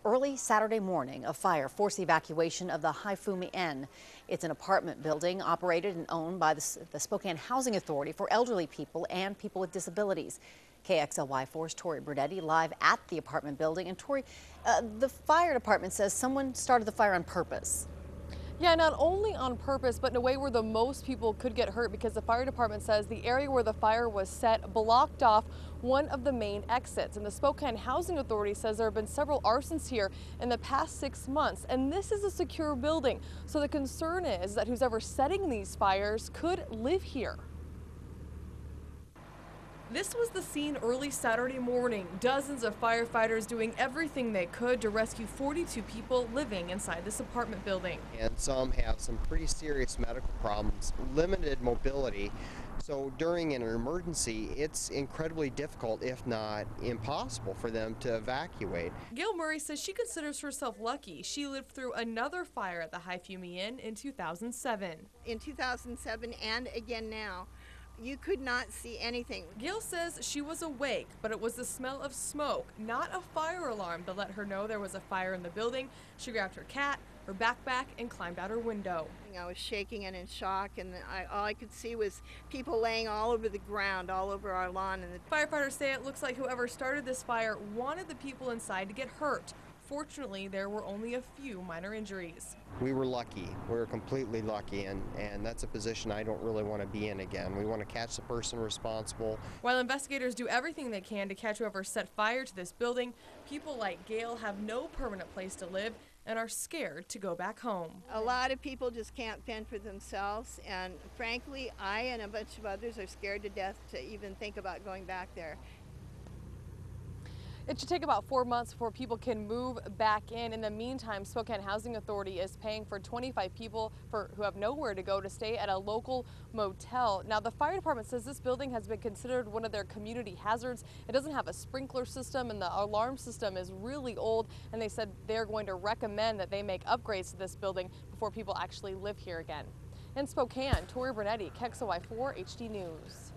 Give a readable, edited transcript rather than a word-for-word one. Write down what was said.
Early Saturday morning, a fire forced the evacuation of the Hifumi En. It's an apartment building operated and owned by the Spokane Housing Authority for elderly people and people with disabilities. KXLY4's Tori Brunetti live at the apartment building. And Tori, the fire department says someone started the fire on purpose. Yeah, not only on purpose, but in a way where the most people could get hurt, because the fire department says the area where the fire was set blocked off one of the main exits. And the Spokane Housing Authority says there have been several arsons here in the past 6 months, and this is a secure building. So the concern is that who's ever setting these fires could live here. This was the scene early Saturday morning. Dozens of firefighters doing everything they could to rescue 42 people living inside this apartment building. And some have some pretty serious medical problems, limited mobility. So during an emergency, it's incredibly difficult, if not impossible, for them to evacuate. Gayle Murray says she considers herself lucky. She lived through another fire at the Hifumi En in 2007. In 2007 and again now, you could not see anything. Gayle says she was awake, but it was the smell of smoke, not a fire alarm, that let her know there was a fire in the building. She grabbed her cat, her backpack, and climbed out her window. I was shaking and in shock, and all I could see was people laying all over the ground, all over our lawn. And firefighters say it looks like whoever started this fire wanted the people inside to get hurt. Fortunately, there were only a few minor injuries. We were lucky. We were completely lucky, and that's a position I don't really want to be in again. We want to catch the person responsible. While investigators do everything they can to catch whoever set fire to this building, people like Gayle have no permanent place to live and are scared to go back home. A lot of people just can't fend for themselves, and frankly, I and a bunch of others are scared to death to even think about going back there. It should take about 4 months before people can move back in. In the meantime, Spokane Housing Authority is paying for 25 people who have nowhere to go to stay at a local motel. Now, the fire department says this building has been considered one of their community hazards. It doesn't have a sprinkler system, and the alarm system is really old, and they said they're going to recommend that they make upgrades to this building before people actually live here again. In Spokane, Tori Brunetti, KXLY4 HD News.